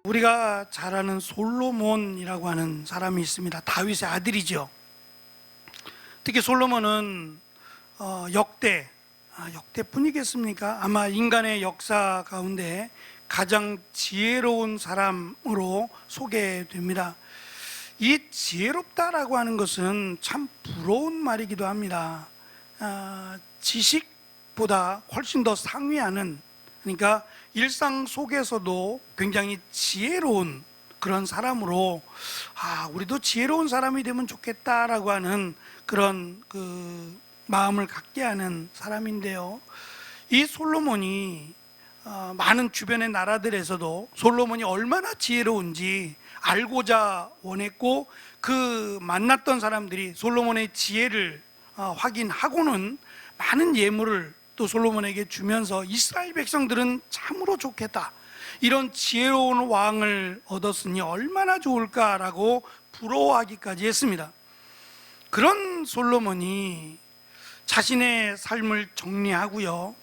우리가 잘 아는 솔로몬이라고 하는 사람이 있습니다. 다윗의 아들이죠. 특히 솔로몬은 역대뿐이겠습니까? 아마 인간의 역사 가운데 가장 지혜로운 사람으로 소개됩니다. 이 지혜롭다라고 하는 것은 참 부러운 말이기도 합니다. 지식보다 훨씬 더 상위하는, 그러니까 일상 속에서도 굉장히 지혜로운 그런 사람으로 우리도 지혜로운 사람이 되면 좋겠다라고 하는 그런 마음을 갖게 하는 사람인데요. 이 솔로몬이 많은 주변의 나라들에서도 솔로몬이 얼마나 지혜로운지 알고자 원했고, 그 만났던 사람들이 솔로몬의 지혜를 확인하고는 많은 예물을 또 솔로몬에게 주면서 이스라엘 백성들은 참으로 좋겠다, 이런 지혜로운 왕을 얻었으니 얼마나 좋을까라고 부러워하기까지 했습니다. 그런 솔로몬이 자신의 삶을 정리하고요,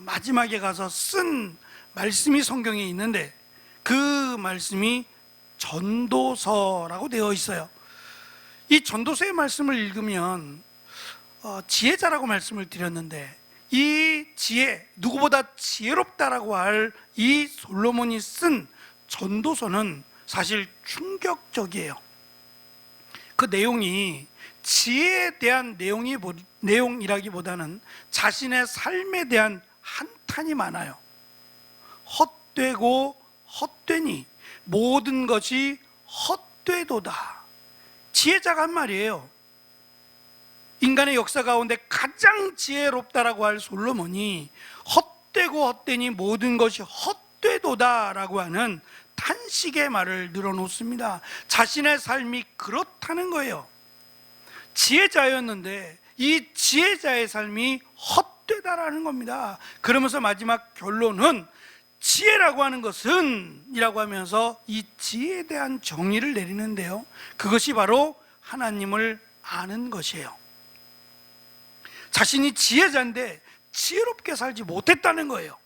마지막에 가서 쓴 말씀이 성경에 있는데, 그 말씀이 전도서라고 되어 있어요. 이 전도서의 말씀을 읽으면 지혜자라고 말씀을 드렸는데, 이 지혜, 누구보다 지혜롭다라고 할 이 솔로몬이 쓴 전도서는 사실 충격적이에요. 그 내용이 지혜에 대한 내용이라기보다는 자신의 삶에 대한 한탄이 많아요. 헛되고 헛되니 모든 것이 헛되도다. 지혜자가 한 말이에요. 인간의 역사 가운데 가장 지혜롭다라고 할 솔로몬이 헛되고 헛되니 모든 것이 헛되도다라고 하는 탄식의 말을 늘어놓습니다. 자신의 삶이 그렇다는 거예요. 지혜자였는데 이 지혜자의 삶이 헛되다라는 겁니다. 그러면서 마지막 결론은 지혜라고 하는 것은 이라고 하면서 이 지혜에 대한 정의를 내리는데요, 그것이 바로 하나님을 아는 것이에요. 자신이 지혜자인데 지혜롭게 살지 못했다는 거예요.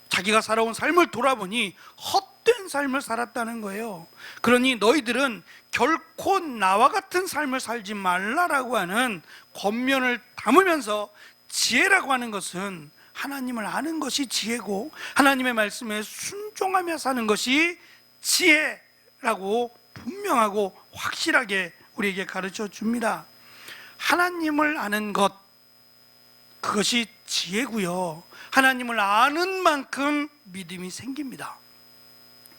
자기가 살아온 삶을 돌아보니 헛된 삶을 살았다는 거예요. 그러니 너희들은 결코 나와 같은 삶을 살지 말라라고 하는 권면을 담으면서, 지혜라고 하는 것은 하나님을 아는 것이 지혜고 하나님의 말씀에 순종하며 사는 것이 지혜라고 분명하고 확실하게 우리에게 가르쳐 줍니다. 하나님을 아는 것, 그것이 지혜고요, 하나님을 아는 만큼 믿음이 생깁니다.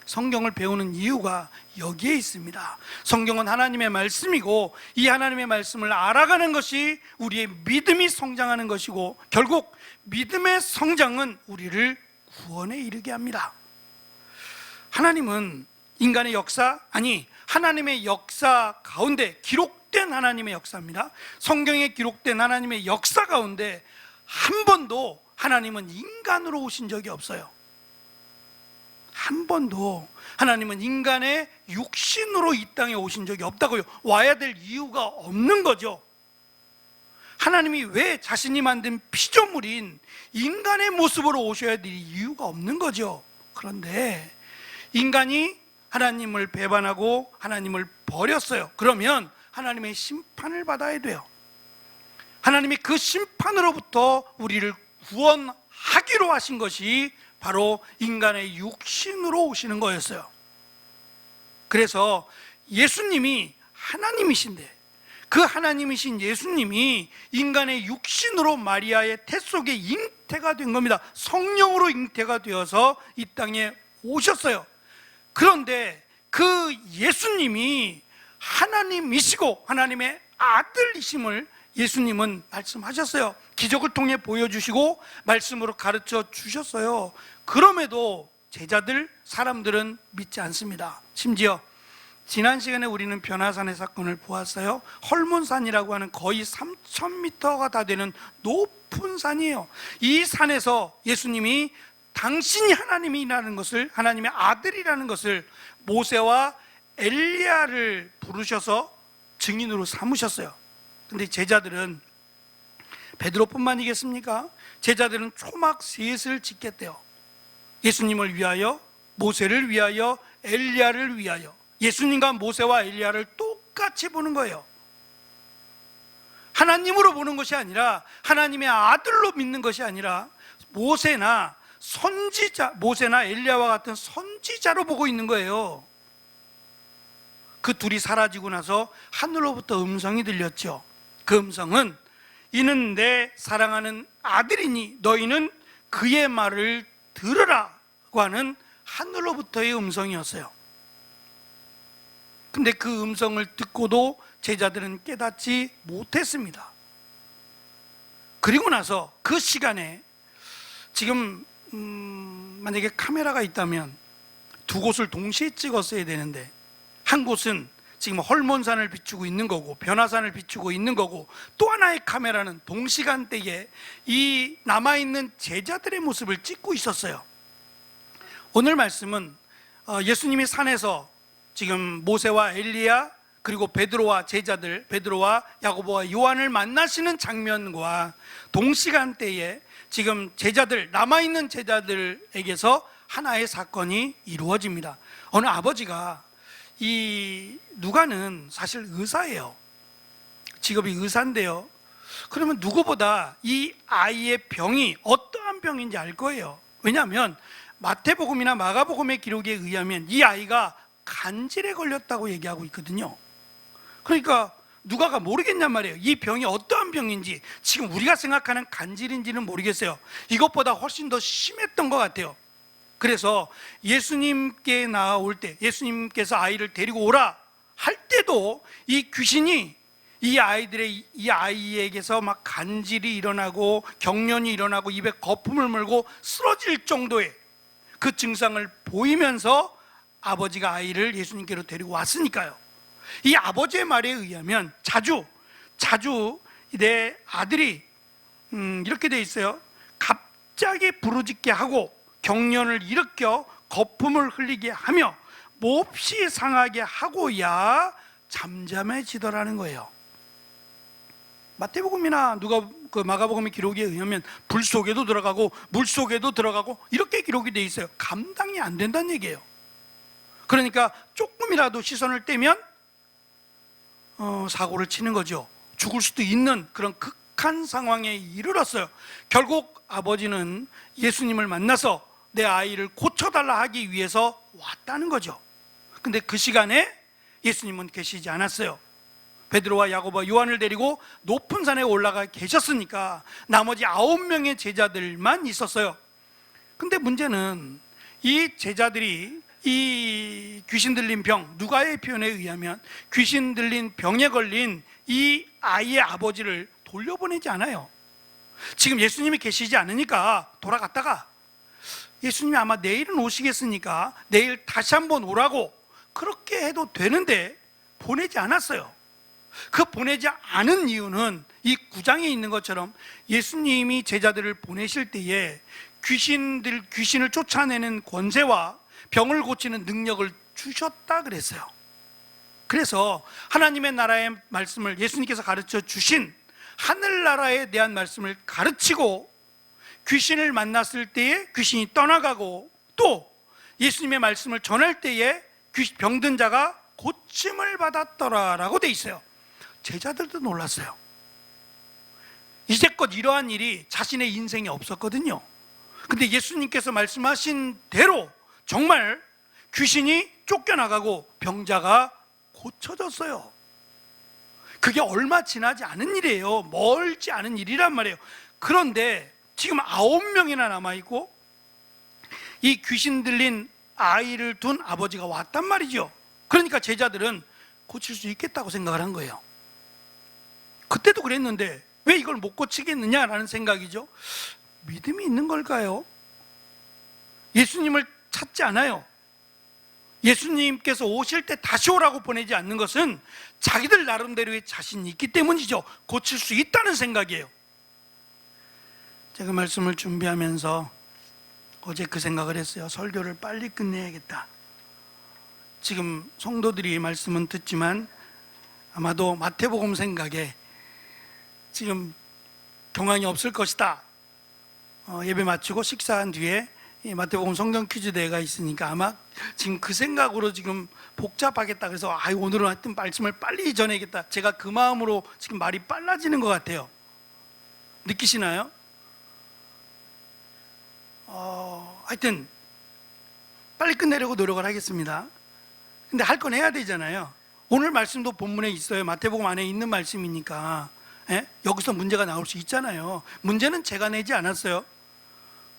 성경을 배우는 이유가 여기에 있습니다. 성경은 하나님의 말씀이고 이 하나님의 말씀을 알아가는 것이 우리의 믿음이 성장하는 것이고, 결국 믿음의 성장은 우리를 구원에 이르게 합니다. 하나님은 인간의 역사, 하나님의 역사 가운데 기록된 하나님의 역사입니다. 성경에 기록된 하나님의 역사 가운데 한 번도 하나님은 인간으로 오신 적이 없어요. 한 번도 하나님은 인간의 육신으로 이 땅에 오신 적이 없다고요. 와야 될 이유가 없는 거죠. 하나님이 왜 자신이 만든 피조물인 인간의 모습으로 오셔야 될 이유가 없는 거죠. 그런데 인간이 하나님을 배반하고 하나님을 버렸어요. 그러면 하나님의 심판을 받아야 돼요. 하나님이 그 심판으로부터 우리를 구원하기로 하신 것이 바로 인간의 육신으로 오시는 거였어요. 그래서 예수님이 하나님이신데, 그 하나님이신 예수님이 인간의 육신으로 마리아의 태 속에 잉태가 된 겁니다. 성령으로 잉태가 되어서 이 땅에 오셨어요. 그런데 그 예수님이 하나님이시고 하나님의 아들이심을 예수님은 말씀하셨어요. 기적을 통해 보여주시고 말씀으로 가르쳐 주셨어요. 그럼에도 사람들은 믿지 않습니다. 심지어 지난 시간에 우리는 변화산의 사건을 보았어요. 헐몬산이라고 하는 거의 3,000m가 다 되는 높은 산이에요. 이 산에서 예수님이 당신이 하나님이라는 것을, 하나님의 아들이라는 것을 모세와 엘리야를 부르셔서 증인으로 삼으셨어요. 근데 제자들은, 베드로뿐만이겠습니까? 제자들은 초막 셋을 짓겠대요. 예수님을 위하여, 모세를 위하여, 엘리야를 위하여. 예수님과 모세와 엘리야를 똑같이 보는 거예요. 하나님으로 보는 것이 아니라, 하나님의 아들로 믿는 것이 아니라 모세나 엘리야와 같은 선지자로 보고 있는 거예요. 그 둘이 사라지고 나서 하늘로부터 음성이 들렸죠. 그 음성은 이는 내 사랑하는 아들이니 너희는 그의 말을 들으라고 하는 하늘로부터의 음성이었어요. 근데 그 음성을 듣고도 제자들은 깨닫지 못했습니다. 그리고 나서 그 시간에 지금 만약에 카메라가 있다면 두 곳을 동시에 찍었어야 되는데, 한 곳은 지금 헐몬산을 비추고 있는 거고 변화산을 비추고 있는 거고, 또 하나의 카메라는 동시간대에 이 남아있는 제자들의 모습을 찍고 있었어요. 오늘 말씀은 예수님이 산에서 지금 모세와 엘리야 그리고 베드로와 제자들, 베드로와 야고보와 요한을 만나시는 장면과 동시간대에 지금 제자들, 남아있는 제자들에게서 하나의 사건이 이루어집니다. 어느 아버지가, 이 누가는 사실 의사예요. 직업이 의사인데요, 그러면 누구보다 이 아이의 병이 어떠한 병인지 알 거예요. 왜냐하면 마태복음이나 마가복음의 기록에 의하면 이 아이가 간질에 걸렸다고 얘기하고 있거든요. 그러니까 누가가 모르겠냔 말이에요. 이 병이 어떠한 병인지. 지금 우리가 생각하는 간질인지는 모르겠어요. 이것보다 훨씬 더 심했던 것 같아요. 그래서 예수님께 나올 때, 예수님께서 아이를 데리고 오라 할 때도 이 귀신이 이 아이에게서 막 간질이 일어나고 경련이 일어나고 입에 거품을 물고 쓰러질 정도의 그 증상을 보이면서 아버지가 아이를 예수님께로 데리고 왔으니까요. 이 아버지의 말에 의하면 자주 내 아들이 이렇게 돼 있어요. 갑자기 부르짖게 하고 경련을 일으켜 거품을 흘리게 하며 몹시 상하게 하고야 잠잠해지더라는 거예요. 마태복음이나 마가복음의 기록에 의하면 불 속에도 들어가고 물 속에도 들어가고 이렇게 기록이 돼 있어요. 감당이 안 된다는 얘기예요. 그러니까 조금이라도 시선을 떼면 사고를 치는 거죠. 죽을 수도 있는 그런 극한 상황에 이르렀어요. 결국 아버지는 예수님을 만나서 내 아이를 고쳐달라 하기 위해서 왔다는 거죠. 근데 그 시간에 예수님은 계시지 않았어요. 베드로와 야고보와 요한을 데리고 높은 산에 올라가 계셨으니까 나머지 9명의 제자들만 있었어요. 근데 문제는 이 제자들이 이 귀신 들린 병, 누가의 표현에 의하면 귀신 들린 병에 걸린 이 아이의 아버지를 돌려보내지 않아요. 지금 예수님이 계시지 않으니까 돌아갔다가 예수님이 아마 내일은 오시겠으니까 내일 다시 한번 오라고 그렇게 해도 되는데 보내지 않았어요. 그 보내지 않은 이유는 이 9장에 있는 것처럼 예수님이 제자들을 보내실 때에 귀신을 쫓아내는 권세와 병을 고치는 능력을 주셨다 그랬어요. 그래서 하나님의 나라의 말씀을 예수님께서 가르쳐 주신 하늘나라에 대한 말씀을 가르치고 귀신을 만났을 때에 귀신이 떠나가고 또 예수님의 말씀을 전할 때에 병든 자가 고침을 받았더라라고 돼 있어요. 제자들도 놀랐어요. 이제껏 이러한 일이 자신의 인생에 없었거든요. 근데 예수님께서 말씀하신 대로 정말 귀신이 쫓겨나가고 병자가 고쳐졌어요. 그게 얼마 지나지 않은 일이에요. 멀지 않은 일이란 말이에요. 그런데 지금 9명이나 남아있고 이 귀신 들린 아이를 둔 아버지가 왔단 말이죠. 그러니까 제자들은 고칠 수 있겠다고 생각을 한 거예요. 그때도 그랬는데 왜 이걸 못 고치겠느냐라는 생각이죠. 믿음이 있는 걸까요? 예수님을 찾지 않아요. 예수님께서 오실 때 다시 오라고 보내지 않는 것은 자기들 나름대로의 자신이 있기 때문이죠. 고칠 수 있다는 생각이에요. 제가 말씀을 준비하면서 어제 그 생각을 했어요. 설교를 빨리 끝내야겠다. 지금 성도들이 말씀은 듣지만 아마도 마태복음 생각에 지금 경황이 없을 것이다. 예배 마치고 식사한 뒤에 이 마태복음 성경 퀴즈 대회가 있으니까 아마 지금 그 생각으로 지금 복잡하겠다 그래서 오늘은 하여튼 말씀을 빨리 전해야겠다, 제가 그 마음으로 지금 말이 빨라지는 것 같아요. 느끼시나요? 하여튼 빨리 끝내려고 노력을 하겠습니다. 근데 할 건 해야 되잖아요. 오늘 말씀도 본문에 있어요. 마태복음 안에 있는 말씀이니까 여기서 문제가 나올 수 있잖아요. 문제는 제가 내지 않았어요.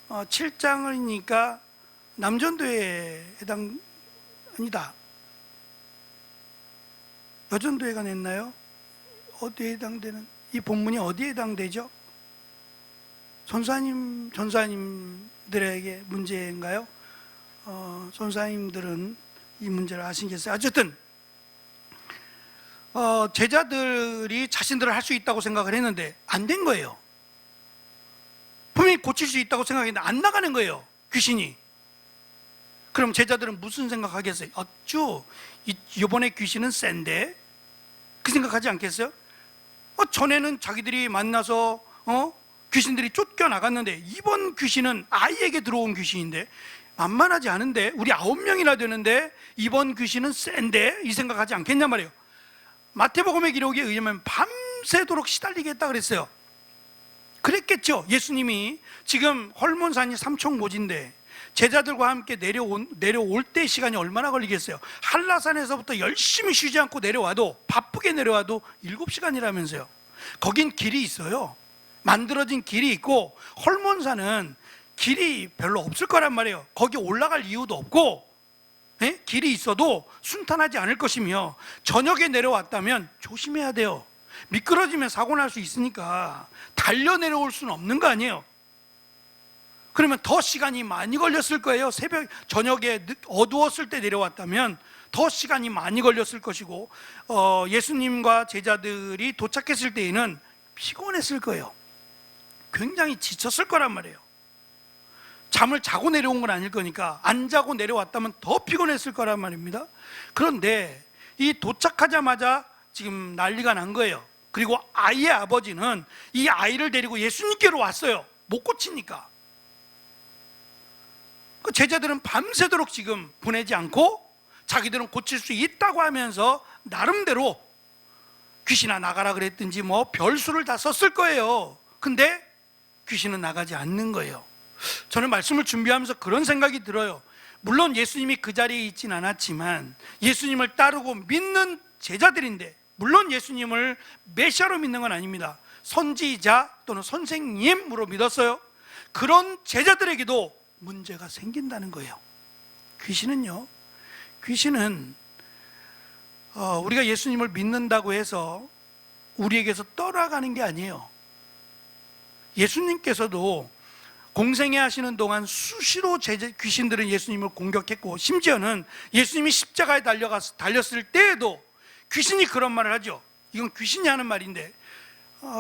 7장이니까 남전도에 해당, 아니다, 여전도회가 냈나요? 어디에 해당되는, 이 본문이 어디에 해당되죠? 전사님들에게 문제인가요? 전사님들은 이 문제를 아시겠어요? 어쨌든 제자들이 자신들을 할 수 있다고 생각을 했는데 안 된 거예요. 분명히 고칠 수 있다고 생각했는데 안 나가는 거예요, 귀신이. 그럼 제자들은 무슨 생각하겠어요? 이번에 귀신은 센데, 그 생각하지 않겠어요? 전에는 자기들이 만나서 귀신들이 쫓겨나갔는데 이번 귀신은 아이에게 들어온 귀신인데 만만하지 않은데, 우리 9명이나 되는데 이번 귀신은 센데, 이 생각하지 않겠냐 말이에요. 마태복음의 기록에 의하면 밤새도록 시달리게 했다 그랬어요. 그랬겠죠. 예수님이 지금 헐몬산이 삼총모진데 제자들과 함께 내려올 때 시간이 얼마나 걸리겠어요? 한라산에서부터 열심히 쉬지 않고 내려와도, 바쁘게 내려와도 7시간이라면서요. 거긴 길이 있어요. 만들어진 길이 있고, 헐몬산은 길이 별로 없을 거란 말이에요. 거기 올라갈 이유도 없고, 길이 있어도 순탄하지 않을 것이며, 저녁에 내려왔다면 조심해야 돼요. 미끄러지면 사고 날 수 있으니까 달려 내려올 수는 없는 거 아니에요. 그러면 더 시간이 많이 걸렸을 거예요. 저녁에 어두웠을 때 내려왔다면 더 시간이 많이 걸렸을 것이고, 예수님과 제자들이 도착했을 때에는 피곤했을 거예요. 굉장히 지쳤을 거란 말이에요. 잠을 자고 내려온 건 아닐 거니까 안 자고 내려왔다면 더 피곤했을 거란 말입니다. 그런데 이 도착하자마자 지금 난리가 난 거예요. 그리고 아이의 아버지는 이 아이를 데리고 예수님께로 왔어요. 못 고치니까. 그 제자들은 밤새도록 지금 보내지 않고 자기들은 고칠 수 있다고 하면서 나름대로 귀신아 나가라 그랬든지 뭐 별수를 다 썼을 거예요. 근데 귀신은 나가지 않는 거예요. 저는 말씀을 준비하면서 그런 생각이 들어요. 물론 예수님이 그 자리에 있진 않았지만 예수님을 따르고 믿는 제자들인데, 물론 예수님을 메시아로 믿는 건 아닙니다. 선지자 또는 선생님으로 믿었어요. 그런 제자들에게도 문제가 생긴다는 거예요. 귀신은 우리가 예수님을 믿는다고 해서 우리에게서 떠나가는 게 아니에요. 예수님께서도 공생애 하시는 동안 수시로 귀신들은 예수님을 공격했고, 심지어는 예수님이 십자가에 달렸을 때에도 귀신이 그런 말을 하죠. 이건 귀신이 하는 말인데,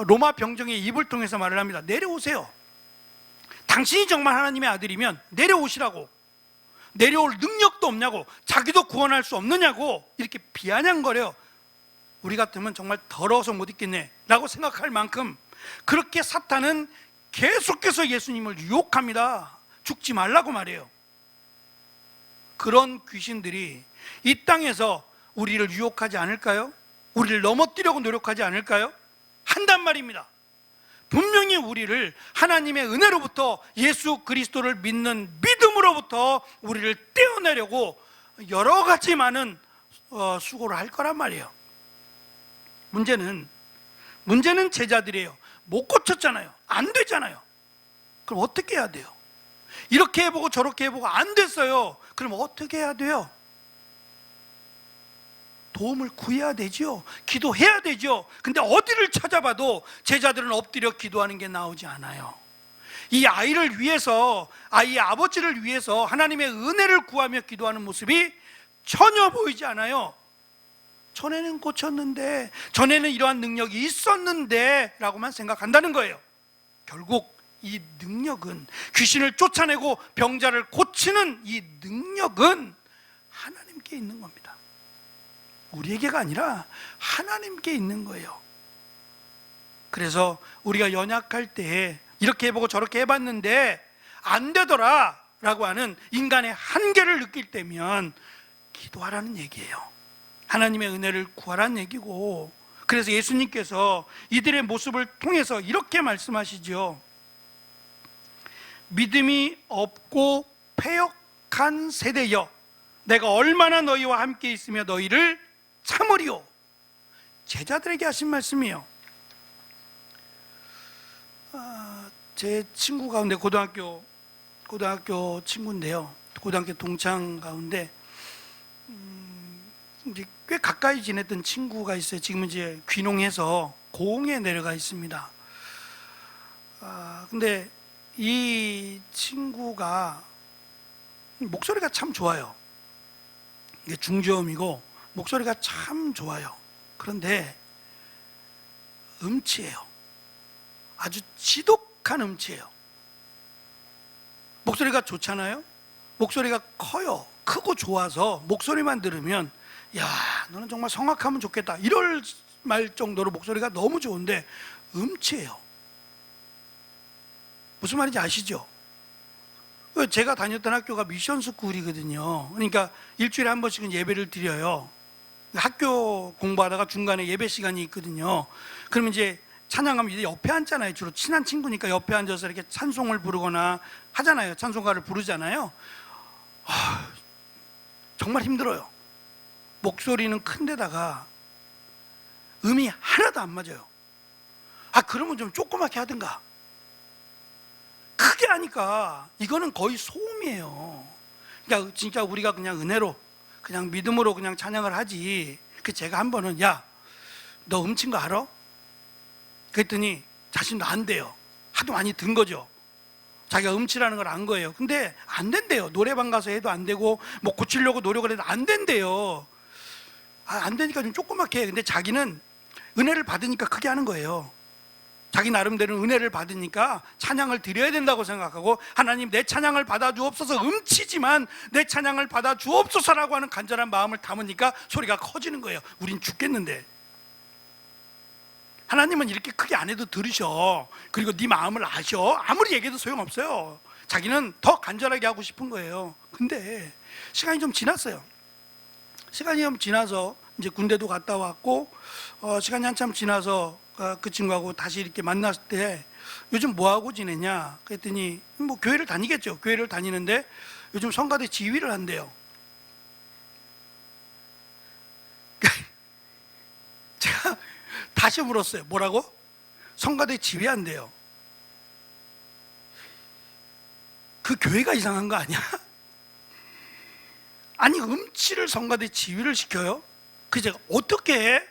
로마 병정의 입을 통해서 말을 합니다. 내려오세요. 당신이 정말 하나님의 아들이면 내려오시라고. 내려올 능력도 없냐고, 자기도 구원할 수 없느냐고 이렇게 비아냥거려요. 우리 같으면 정말 더러워서 못 있겠네 라고 생각할 만큼 그렇게 사탄은 계속해서 예수님을 유혹합니다. 죽지 말라고 말해요. 그런 귀신들이 이 땅에서 우리를 유혹하지 않을까요? 우리를 넘어뜨려고 노력하지 않을까요? 한단 말입니다. 분명히 우리를 하나님의 은혜로부터, 예수 그리스도를 믿는 믿음으로부터 우리를 떼어내려고 여러 가지 많은 수고를 할 거란 말이에요. 문제는 제자들이에요. 못 고쳤잖아요. 안 되잖아요. 그럼 어떻게 해야 돼요? 이렇게 해보고 저렇게 해보고 안 됐어요. 그럼 어떻게 해야 돼요? 도움을 구해야 되죠. 기도해야 되죠. 근데 어디를 찾아봐도 제자들은 엎드려 기도하는 게 나오지 않아요. 이 아이를 위해서, 아이의 아버지를 위해서 하나님의 은혜를 구하며 기도하는 모습이 전혀 보이지 않아요. 전에는 고쳤는데, 전에는 이러한 능력이 있었는데 라고만 생각한다는 거예요. 결국 이 능력은, 귀신을 쫓아내고 병자를 고치는 이 능력은 하나님께 있는 겁니다. 우리에게가 아니라 하나님께 있는 거예요. 그래서 우리가 연약할 때 이렇게 해보고 저렇게 해봤는데 안 되더라, 없다라고 하는 인간의 한계를 느낄 때면 기도하라는 얘기예요. 하나님의 은혜를 구하라는 얘기고, 그래서 예수님께서 이들의 모습을 통해서 이렇게 말씀하시죠. 믿음이 없고 패역한 세대여, 내가 얼마나 너희와 함께 있으며 너희를 참으리요. 제자들에게 하신 말씀이에요. 제 친구 가운데 고등학교 친구인데요, 고등학교 동창 가운데 이제 꽤 가까이 지냈던 친구가 있어요. 지금은 이제 귀농해서 고흥에 내려가 있습니다. 근데 이 친구가 목소리가 참 좋아요. 이게 중저음이고 목소리가 참 좋아요. 그런데 음치예요. 아주 지독한 음치예요. 목소리가 좋잖아요. 목소리가 커요. 크고 좋아서 목소리만 들으면 야, 너는 정말 성악하면 좋겠다, 이럴 말 정도로 목소리가 너무 좋은데 음치예요. 무슨 말인지 아시죠? 제가 다녔던 학교가 미션 스쿨이거든요. 그러니까 일주일에 한 번씩은 예배를 드려요. 학교 공부하다가 중간에 예배 시간이 있거든요. 그러면 이제 찬양하면 이제 옆에 앉잖아요. 주로 친한 친구니까 옆에 앉아서 이렇게 찬송을 부르거나 하잖아요. 찬송가를 부르잖아요. 정말 힘들어요. 목소리는 큰데다가 음이 하나도 안 맞아요. 그러면 좀 조그맣게 하든가. 크게 하니까 이거는 거의 소음이에요. 그러니까 진짜 우리가 그냥 은혜로, 그냥 믿음으로 그냥 찬양을 하지. 제가 한 번은 야, 너 음친 거 알아? 그랬더니 자신도 안 돼요. 하도 많이 든 거죠. 자기가 음치라는 걸 안 거예요. 근데 안 된대요. 노래방 가서 해도 안 되고 뭐 고치려고 노력을 해도 안 된대요. 안 되니까 좀 조그맣게 해. 근데 자기는 은혜를 받으니까 크게 하는 거예요. 자기 나름대로 은혜를 받으니까 찬양을 드려야 된다고 생각하고, 하나님 내 찬양을 받아주옵소서, 음치지만 내 찬양을 받아주옵소서라고 하는 간절한 마음을 담으니까 소리가 커지는 거예요. 우린 죽겠는데. 하나님은 이렇게 크게 안 해도 들으셔. 그리고 네 마음을 아셔. 아무리 얘기해도 소용없어요. 자기는 더 간절하게 하고 싶은 거예요. 근데 시간이 좀 지났어요. 시간이 좀 지나서 이제 군대도 갔다 왔고, 시간이 한참 지나서 그 친구하고 다시 이렇게 만났을 때 요즘 뭐하고 지내냐 그랬더니 뭐 교회를 다니겠죠. 교회를 다니는데 요즘 성가대 지휘를 한대요. 제가 다시 물었어요. 뭐라고? 성가대 지휘한대요. 그 교회가 이상한 거 아니야? 아니, 음치를 성가대 지휘를 시켜요? 제가 어떻게 해?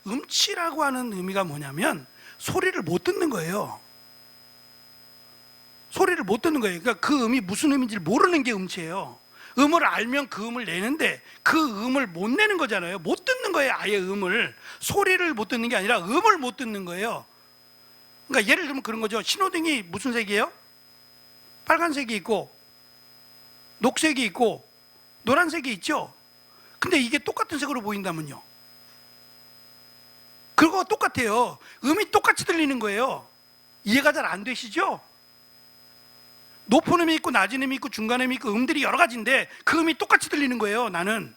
음치라고 하는 의미가 뭐냐면 소리를 못 듣는 거예요. 소리를 못 듣는 거예요. 그러니까 그 음이 무슨 음인지 모르는 게 음치예요. 음을 알면 그 음을 내는데 그 음을 못 내는 거잖아요. 못 듣는 거예요. 아예 음을. 소리를 못 듣는 게 아니라 음을 못 듣는 거예요. 그러니까 예를 들면 그런 거죠. 신호등이 무슨 색이에요? 빨간색이 있고 녹색이 있고 노란색이 있죠. 근데 이게 똑같은 색으로 보인다면요, 그거 똑같아요. 음이 똑같이 들리는 거예요. 이해가 잘 안 되시죠? 높은 음이 있고 낮은 음이 있고 중간 음이 있고 음들이 여러 가지인데 그 음이 똑같이 들리는 거예요. 나는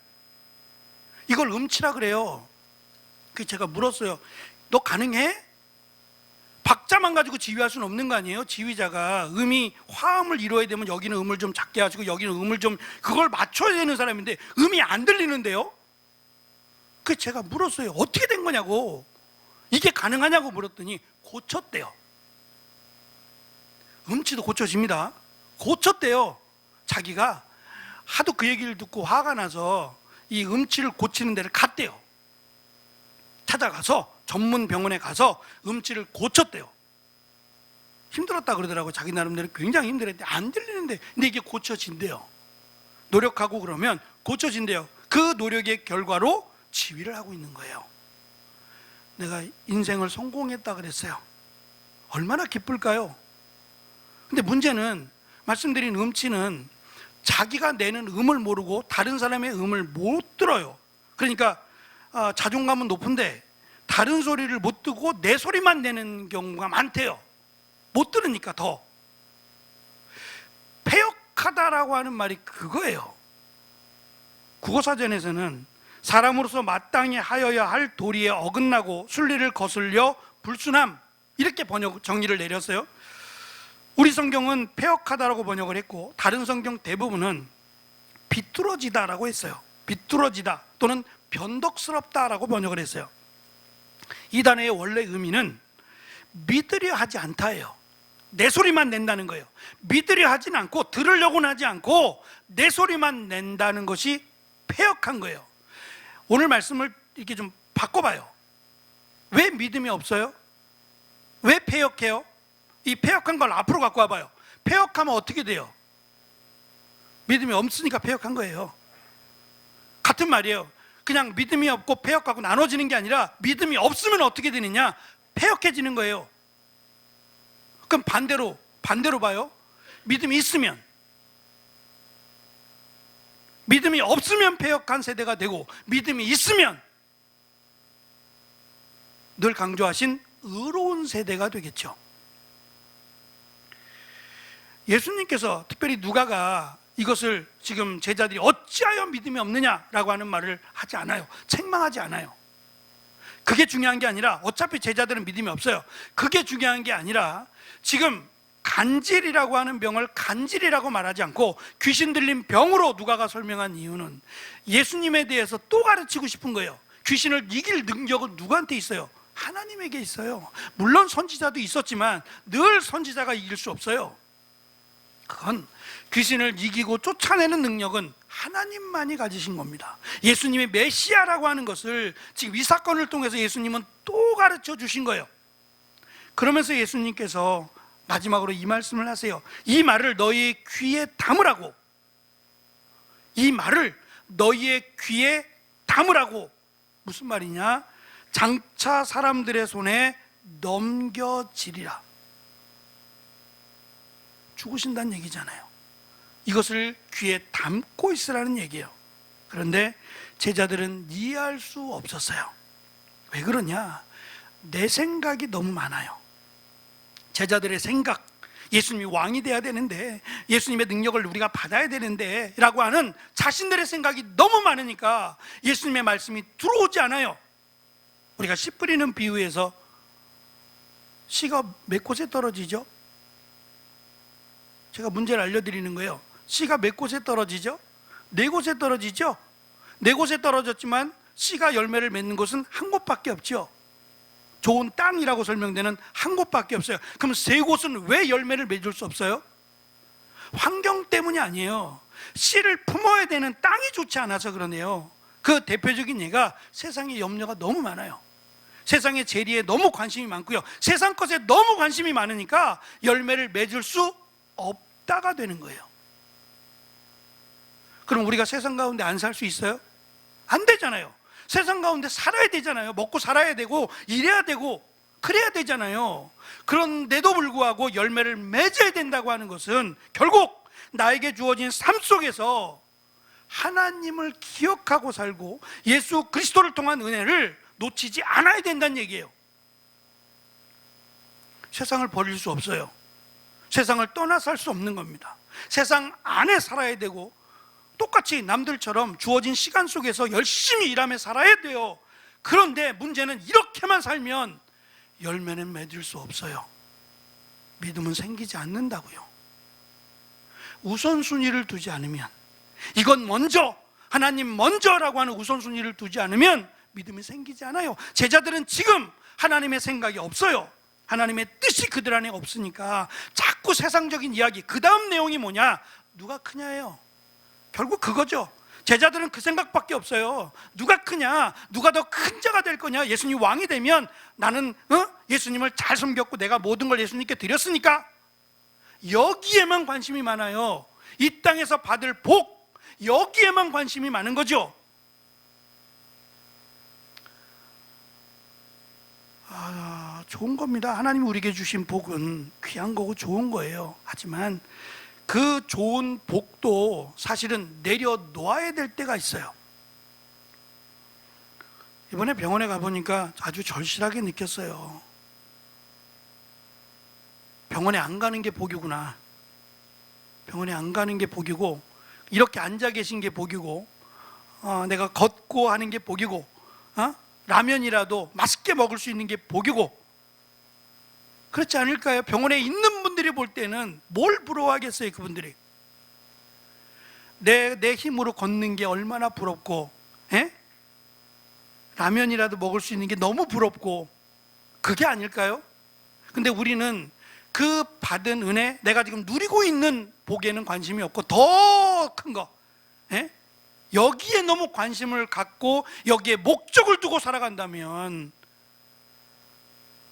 이걸 음치라 그래요. 그래서 제가 물었어요. 너 가능해? 박자만 가지고 지휘할 수는 없는 거 아니에요? 지휘자가 음이 화음을 이루어야 되면 여기는 음을 좀 작게 하시고 여기는 음을 좀, 그걸 맞춰야 되는 사람인데 음이 안 들리는데요? 그래서 제가 물었어요. 어떻게 된 거냐고, 이게 가능하냐고 물었더니 고쳤대요. 음치도 고쳐집니다. 고쳤대요. 자기가 하도 그 얘기를 듣고 화가 나서 이 음치를 고치는 데를 갔대요. 찾아가서 전문 병원에 가서 음치를 고쳤대요. 힘들었다 그러더라고요. 자기 나름대로 굉장히 힘들었는데 안 들리는데, 근데 이게 고쳐진대요. 노력하고 그러면 고쳐진대요. 그 노력의 결과로 지휘를 하고 있는 거예요. 내가 인생을 성공했다 그랬어요. 얼마나 기쁠까요? 근데 문제는, 말씀드린 음치는 자기가 내는 음을 모르고 다른 사람의 음을 못 들어요. 그러니까 자존감은 높은데 다른 소리를 못 듣고 내 소리만 내는 경우가 많대요. 못 들으니까 더. 폐역하다라고 하는 말이 그거예요. 국어사전에서는 사람으로서 마땅히 하여야 할 도리에 어긋나고 순리를 거슬려 불순함, 이렇게 정리를 내렸어요. 우리 성경은 폐역하다라고 번역을 했고, 다른 성경 대부분은 비뚤어지다라고 했어요. 비뚤어지다 또는 변덕스럽다라고 번역을 했어요. 이 단어의 원래 의미는 믿으려 하지 않다예요. 내 소리만 낸다는 거예요. 믿으려 하진 않고, 들으려고는 하지 않고 내 소리만 낸다는 것이 폐역한 거예요. 오늘 말씀을 이렇게 좀 바꿔봐요. 왜 믿음이 없어요? 왜 폐역해요? 이 폐역한 걸 앞으로 갖고 와봐요. 폐역하면 어떻게 돼요? 믿음이 없으니까 폐역한 거예요. 같은 말이에요. 그냥 믿음이 없고 폐역하고 나눠지는 게 아니라, 믿음이 없으면 어떻게 되느냐? 폐역해지는 거예요. 그럼 반대로 봐요. 믿음이 있으면, 믿음이 없으면 폐역한 세대가 되고, 믿음이 있으면 늘 강조하신 의로운 세대가 되겠죠. 예수님께서, 특별히 누가가 이것을 지금 제자들이 어찌하여 믿음이 없느냐라고 하는 말을 하지 않아요. 책망하지 않아요. 그게 중요한 게 아니라, 어차피 제자들은 믿음이 없어요. 그게 중요한 게 아니라, 지금 간질이라고 하는 병을 간질이라고 말하지 않고 귀신 들린 병으로 누가가 설명한 이유는, 예수님에 대해서 또 가르치고 싶은 거예요. 귀신을 이길 능력은 누구한테 있어요? 하나님에게 있어요. 물론 선지자도 있었지만 늘 선지자가 이길 수 없어요. 그건 귀신을 이기고 쫓아내는 능력은 하나님만이 가지신 겁니다. 예수님이 메시아라고 하는 것을 지금 이 사건을 통해서 예수님은 또 가르쳐 주신 거예요. 그러면서 예수님께서 마지막으로 이 말씀을 하세요. 이 말을 너희의 귀에 담으라고. 이 말을 너희의 귀에 담으라고. 무슨 말이냐? 장차 사람들의 손에 넘겨지리라. 죽으신다는 얘기잖아요. 이것을 귀에 담고 있으라는 얘기예요. 그런데 제자들은 이해할 수 없었어요. 왜 그러냐? 내 생각이 너무 많아요. 제자들의 생각, 예수님이 왕이 돼야 되는데, 예수님의 능력을 우리가 받아야 되는데 라고 하는 자신들의 생각이 너무 많으니까 예수님의 말씀이 들어오지 않아요. 우리가 씨 뿌리는 비유에서 씨가 몇 곳에 떨어지죠? 제가 문제를 알려드리는 거예요. 씨가 몇 곳에 떨어지죠? 4곳에 떨어지죠? 4곳에 떨어졌지만 씨가 열매를 맺는 곳은 한 곳밖에 없죠. 좋은 땅이라고 설명되는 한 곳밖에 없어요. 그럼 3곳은 왜 열매를 맺을 수 없어요? 환경 때문이 아니에요. 씨를 품어야 되는 땅이 좋지 않아서 그러네요. 그 대표적인 예가, 세상에 염려가 너무 많아요. 세상의 재리에 너무 관심이 많고요, 세상 것에 너무 관심이 많으니까 열매를 맺을 수 없다가 되는 거예요. 그럼 우리가 세상 가운데 안 살 수 있어요? 안 되잖아요. 세상 가운데 살아야 되잖아요. 먹고 살아야 되고 일해야 되고 그래야 되잖아요. 그런데도 불구하고 열매를 맺어야 된다고 하는 것은 결국 나에게 주어진 삶 속에서 하나님을 기억하고 살고 예수 그리스도를 통한 은혜를 놓치지 않아야 된다는 얘기예요. 세상을 버릴 수 없어요. 세상을 떠나 살 수 없는 겁니다. 세상 안에 살아야 되고 똑같이 남들처럼 주어진 시간 속에서 열심히 일하며 살아야 돼요. 그런데 문제는 이렇게만 살면 열매는 맺을 수 없어요. 믿음은 생기지 않는다고요. 우선순위를 두지 않으면, 이건 먼저, 하나님 먼저라고 하는 우선순위를 두지 않으면 믿음이 생기지 않아요. 제자들은 지금 하나님의 생각이 없어요. 하나님의 뜻이 그들 안에 없으니까 자꾸 세상적인 이야기, 그 다음 내용이 뭐냐? 누가 크냐예요. 결국 그거죠. 제자들은 그 생각밖에 없어요. 누가 크냐? 누가 더 큰 자가 될 거냐? 예수님 왕이 되면 나는 예수님을 잘 섬겼고 내가 모든 걸 예수님께 드렸으니까, 여기에만 관심이 많아요. 이 땅에서 받을 복, 여기에만 관심이 많은 거죠. 좋은 겁니다. 하나님이 우리에게 주신 복은 귀한 거고 좋은 거예요. 하지만 그 좋은 복도 사실은 내려놓아야 될 때가 있어요. 이번에 병원에 가보니까 아주 절실하게 느꼈어요. 병원에 안 가는 게 복이구나. 병원에 안 가는 게 복이고, 이렇게 앉아 계신 게 복이고, 내가 걷고 하는 게 복이고, 라면이라도 맛있게 먹을 수 있는 게 복이고, 그렇지 않을까요? 병원에 있는 분들이 볼 때는 뭘 부러워하겠어요? 그분들이 내 힘으로 걷는 게 얼마나 부럽고, 라면이라도 먹을 수 있는 게 너무 부럽고, 그게 아닐까요? 근데 우리는 그 받은 은혜, 내가 지금 누리고 있는 복에는 관심이 없고 더 큰 거, 여기에 너무 관심을 갖고 여기에 목적을 두고 살아간다면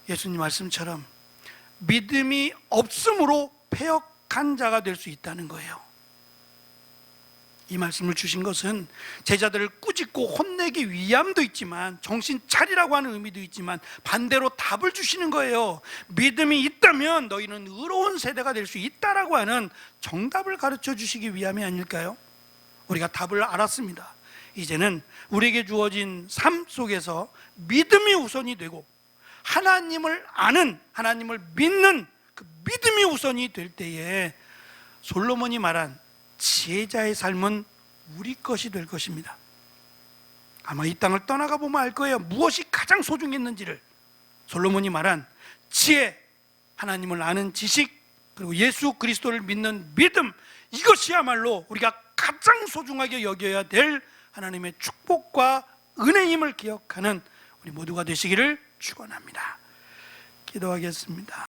예수님 말씀처럼 믿음이 없음으로 패역한 자가 될 수 있다는 거예요. 이 말씀을 주신 것은 제자들을 꾸짖고 혼내기 위함도 있지만, 정신 차리라고 하는 의미도 있지만, 반대로 답을 주시는 거예요. 믿음이 있다면 너희는 의로운 세대가 될 수 있다라고 하는 정답을 가르쳐 주시기 위함이 아닐까요? 우리가 답을 알았습니다. 이제는 우리에게 주어진 삶 속에서 믿음이 우선이 되고 하나님을 아는, 하나님을 믿는 그 믿음이 우선이 될 때에 솔로몬이 말한 지혜자의 삶은 우리 것이 될 것입니다. 아마 이 땅을 떠나가 보면 알 거예요. 무엇이 가장 소중했는지를. 솔로몬이 말한 지혜, 하나님을 아는 지식, 그리고 예수 그리스도를 믿는 믿음, 이것이야말로 우리가 가장 소중하게 여겨야 될 하나님의 축복과 은혜임을 기억하는 우리 모두가 되시기를 축원합니다. 기도하겠습니다.